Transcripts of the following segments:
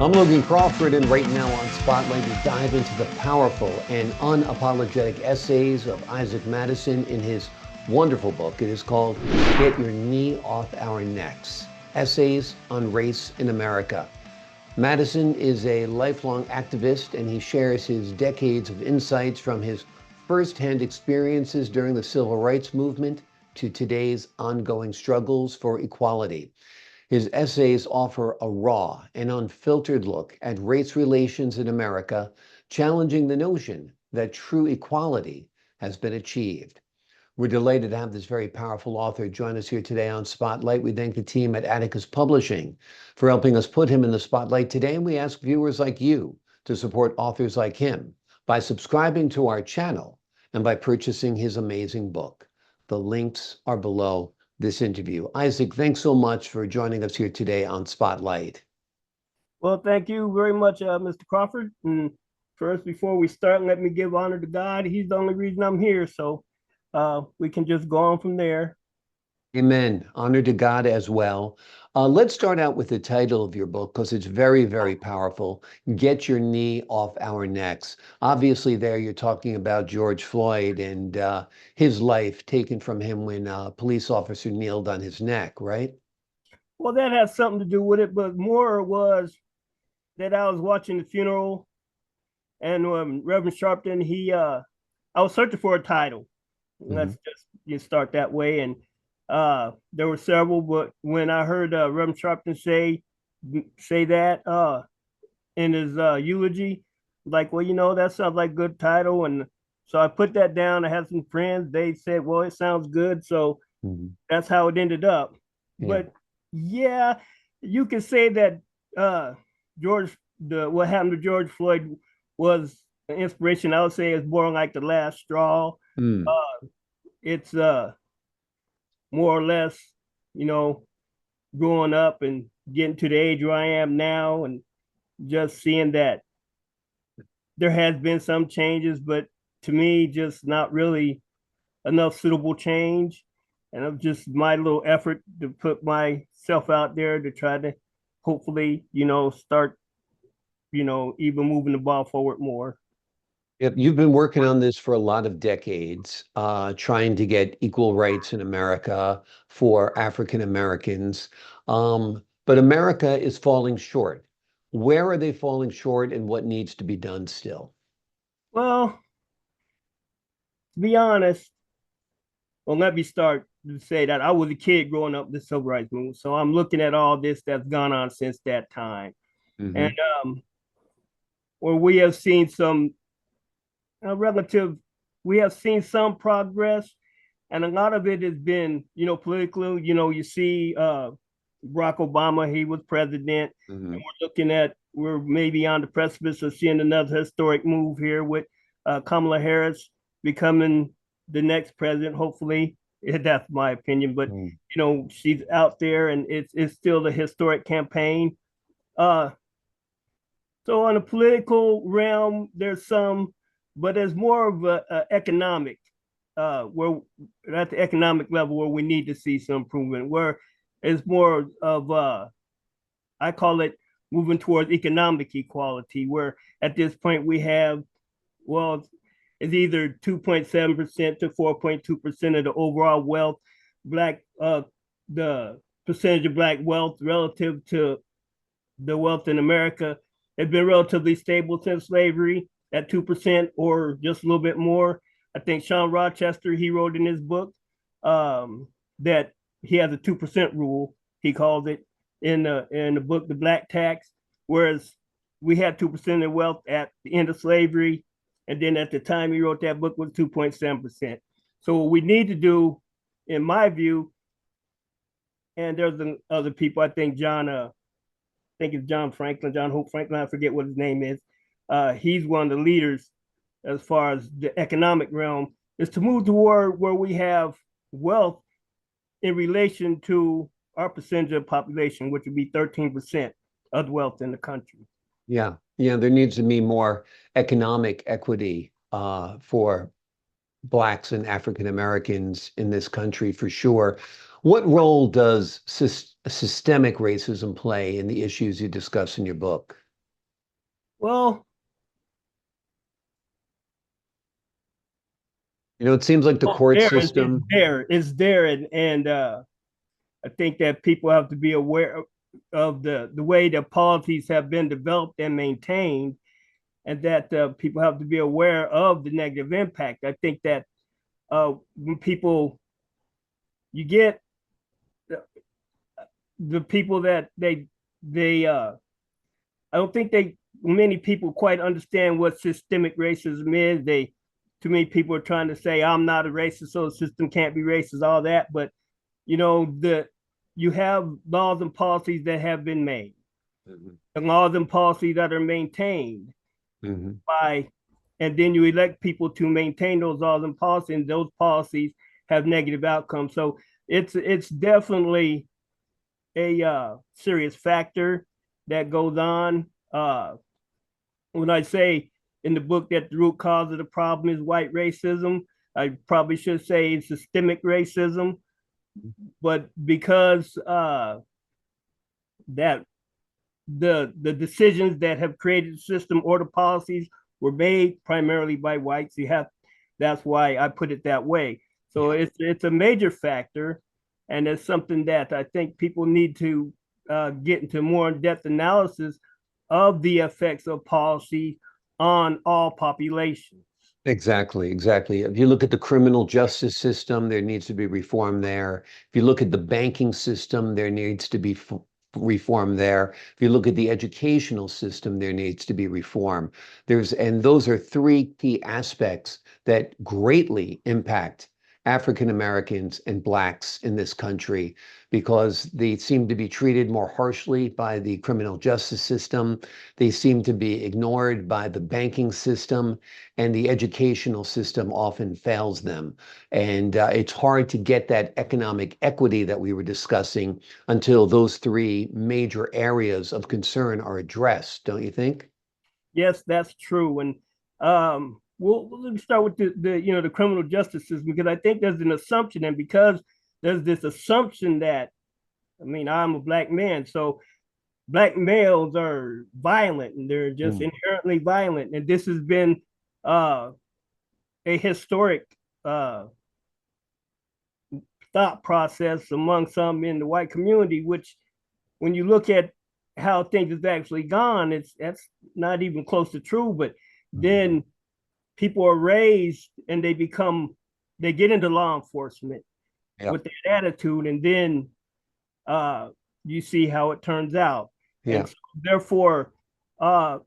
I'm Logan Crawford, and right now on Spotlight, we dive into the powerful and unapologetic essays of Isaac Madison in his wonderful book. It is called Get Your Knee Off Our Necks, Essays on Race in America. Madison is a lifelong activist, and he shares his decades of insights from his firsthand experiences during the Civil Rights Movement to today's ongoing struggles for equality. His essays offer a raw and unfiltered look at race relations in America, challenging the notion that true equality has been achieved. We're delighted to have this very powerful author join us here today on Spotlight. We thank the team at Atticus Publishing for helping us put him in the spotlight today, and we ask viewers like you to support authors like him by subscribing to our channel and by purchasing his amazing book. The links are below this interview. Isaac, thanks so much for joining us here today on Spotlight. Well, thank you very much, Mr. Crawford. And first, before we start, let me give honor to God. He's the only reason I'm here. So we can just go on from there. Amen. Honor to God as well. Let's start out with the title of your book because it's very, very powerful. Get Your Knee Off Our Necks. Obviously, there you're talking about George Floyd and his life taken from him when a police officer kneeled on his neck, right? Well, that has something to do with it, but more was that I was watching the funeral, and Reverend Sharpton, I was searching for a title. Let's just start that way. And there were several, but when I heard Reverend Sharpton say that in his eulogy, like, well, that sounds like a good title. And so I put that down. I had some friends. They said, well, it sounds good. So that's how it ended up. Yeah. But yeah, you can say that what happened to George Floyd was an inspiration. I would say it's more like the last straw. It's more or less, growing up and getting to the age where I am now, and just seeing that there has been some changes, but to me, just not really enough suitable change. And of just my little effort to put myself out there to try to hopefully, start, even moving the ball forward more. Yep, you've been working on this for a lot of decades, trying to get equal rights in America for African Americans. But America is falling short. Where are they falling short and what needs to be done still? Well, to be honest, well, let me start to say that I was a kid growing up in the civil rights movement. So I'm looking at all this that's gone on since that time. And where we have seen some we have seen some progress, and a lot of it has been, political. You see Barack Obama, he was president, and we're maybe on the precipice of seeing another historic move here with Kamala Harris becoming the next president, hopefully. That's my opinion, but she's out there, and it's still a historic campaign. So on a political realm, there's some, but there's more of a economic, where at the economic level where we need to see some improvement, where it's more of I call it moving towards economic equality, where at this point we have, well, it's either 2.7% to 4.2% of the overall wealth, the percentage of Black wealth relative to the wealth in America has been relatively stable since slavery at 2% or just a little bit more. I think Sean Rochester, he wrote in his book that he has a 2% rule, he calls it, in the book, The Black Tax, whereas we had 2% of wealth at the end of slavery. And then at the time he wrote that book was 2.7%. So what we need to do, in my view, and there's other people, I think it's John Hope Franklin, I forget what his name is. He's one of the leaders as far as the economic realm, is to move toward where we have wealth in relation to our percentage of population, which would be 13% of the wealth in the country. Yeah, there needs to be more economic equity for Blacks and African Americans in this country for sure. What role does systemic racism play in the issues you discuss in your book? Well, It seems like the court it's system. there, and I think that people have to be aware of the way the policies have been developed and maintained, and that people have to be aware of the negative impact. I think that when people, you get the people that they I don't think many people quite understand what systemic racism is. Too many people are trying to say I'm not a racist, so the system can't be racist, all that. But you have laws and policies that have been made, Mhm. and laws and policies that are maintained Mhm. by, and then you elect people to maintain those laws and policies, and those policies have negative outcomes. So it's definitely a serious factor that goes on. When I say in the book that the root cause of the problem is white racism, I probably should say it's systemic racism, but because that the decisions that have created the system or the policies were made primarily by whites, that's why I put it that way. So Yeah. it's a major factor, and it's something that I think people need to get into more in-depth analysis of the effects of policy on all populations. Exactly, exactly. If you look at the criminal justice system, there needs to be reform there. If you look at the banking system, there needs to be reform there. If you look at the educational system, there needs to be reform. And those are three key aspects that greatly impact African Americans and Blacks in this country because they seem to be treated more harshly by the criminal justice system. They seem to be ignored by the banking system, and the educational system often fails them. And it's hard to get that economic equity that we were discussing until those three major areas of concern are addressed, don't you think? Yes, that's true. And we'll start with the criminal justice system, because I think there's an assumption, and because there's this assumption that, I mean, I'm a black man, so black males are violent and they're just Mm. inherently violent, and this has been uh, a historic uh, thought process among some in the white community, which when you look at how things have actually gone, that's not even close to true. But then people are raised and they get into law enforcement Yeah, with that attitude, and then uh, you see how it turns out. yeah, And so, therefore,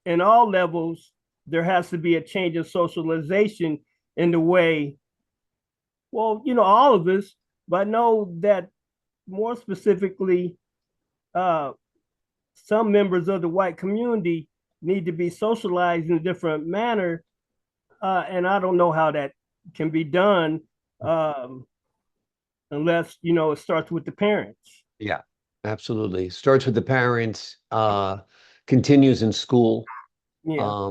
in all levels, there has to be a change of socialization in the way, well, all of us, but I know that more specifically, uh, some members of the white community need to be socialized in a different manner. And I don't know how that can be done, unless, it starts with the parents. yeah, absolutely. Starts with the parents, continues in school. Yeah.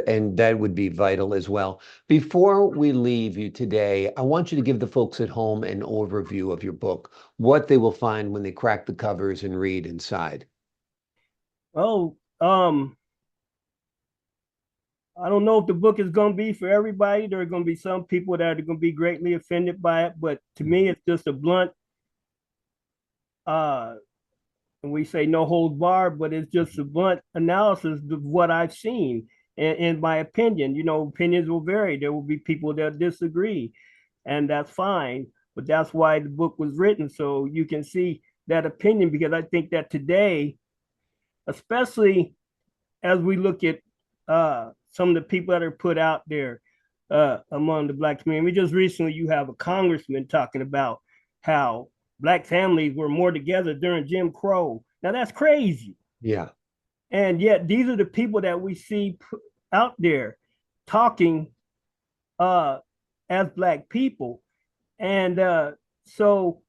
And that would be vital as well. Before we leave you today, I want you to give the folks at home an overview of your book, what they will find when they crack the covers and read inside. Oh, I don't know if the book is going to be for everybody. There are going to be some people that are going to be greatly offended by it, but to me, it's just a blunt, uh, and we say no holds barred, but it's just a blunt analysis of what I've seen. In my opinion, opinions will vary. There will be people that disagree, and that's fine. But that's why the book was written, so you can see that opinion. Because I think that today, especially as we look at some of the people that are put out there among the black community, just recently you have a congressman talking about how black families were more together during Jim Crow. Now that's crazy. Yeah. And yet these are the people that we see out there talking uh, as black people. And so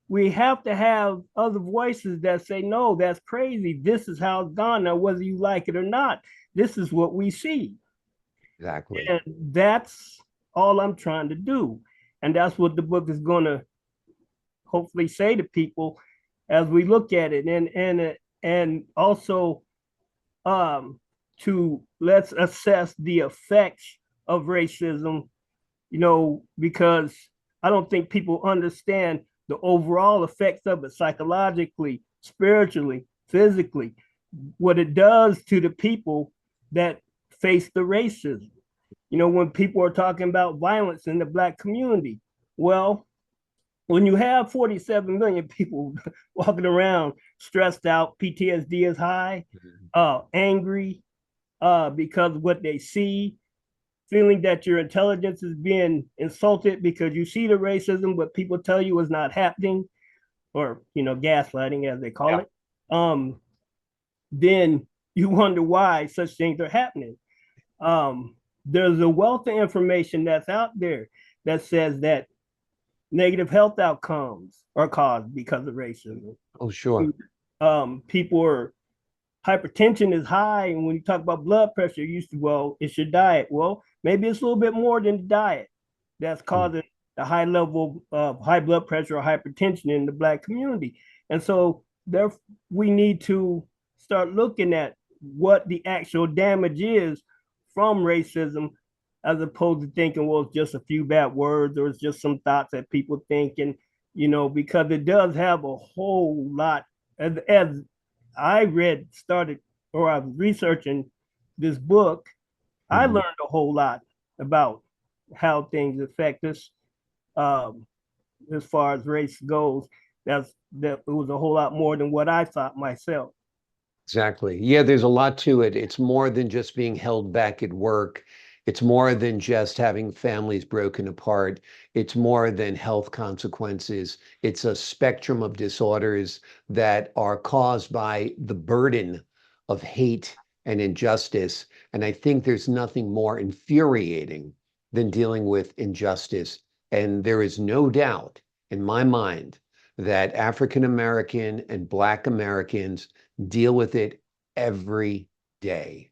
we have to have other voices that say, no, that's crazy. This is how it's gone. Now, whether you like it or not, this is what we see. Exactly. And that's all I'm trying to do. And that's what the book is going to hopefully say to people as we look at it. And also, um, let's assess the effects of racism, because I don't think people understand the overall effects of it psychologically, spiritually, physically, what it does to the people that face the racism. When people are talking about violence in the Black community, well, when you have 47 million people walking around stressed out, PTSD is high, angry because of what they see, feeling that your intelligence is being insulted because you see the racism, but people tell you is not happening, or gaslighting as they call it, then you wonder why such things are happening. There's a wealth of information that's out there that says that negative health outcomes are caused because of racism. Oh, sure. People are hypertension is high, and when you talk about blood pressure, you used to, well, it's your diet. Well, maybe it's a little bit more than the diet that's causing the high level of high blood pressure or hypertension in the Black community. And so there, we need to start looking at what the actual damage is from racism, as opposed to thinking, well, it's just a few bad words or it's just some thoughts that people think. And, because it does have a whole lot, as I was researching this book, I learned a whole lot about how things affect us as far as race goes. That it was a whole lot more than what I thought myself. Exactly. Yeah, there's a lot to it. It's more than just being held back at work. It's more than just having families broken apart. It's more than health consequences. It's a spectrum of disorders that are caused by the burden of hate and injustice. And I think there's nothing more infuriating than dealing with injustice. And there is no doubt in my mind that African American and Black Americans deal with it every day.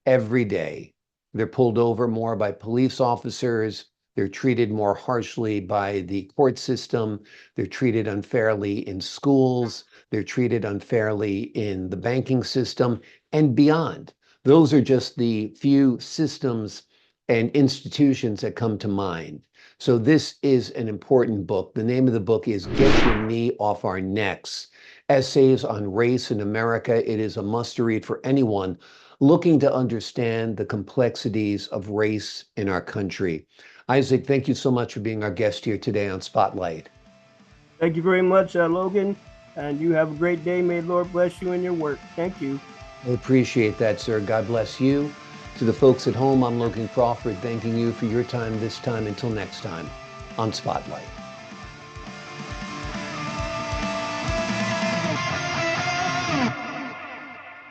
Every day. They're pulled over more by police officers. They're treated more harshly by the court system. They're treated unfairly in schools. They're treated unfairly in the banking system and beyond. Those are just the few systems and institutions that come to mind. So this is an important book. The name of the book is Get Your Knee Off Our Necks: Essays on Race in America. It is a must-read for anyone looking to understand the complexities of race in our country. Isaac, thank you so much for being our guest here today on Spotlight. Thank you very much, Logan, and you have a great day. May the Lord bless you in your work. Thank you. I appreciate that, sir. God bless you. To the folks at home, I'm Logan Crawford, thanking you for your time this time. Until next time on Spotlight.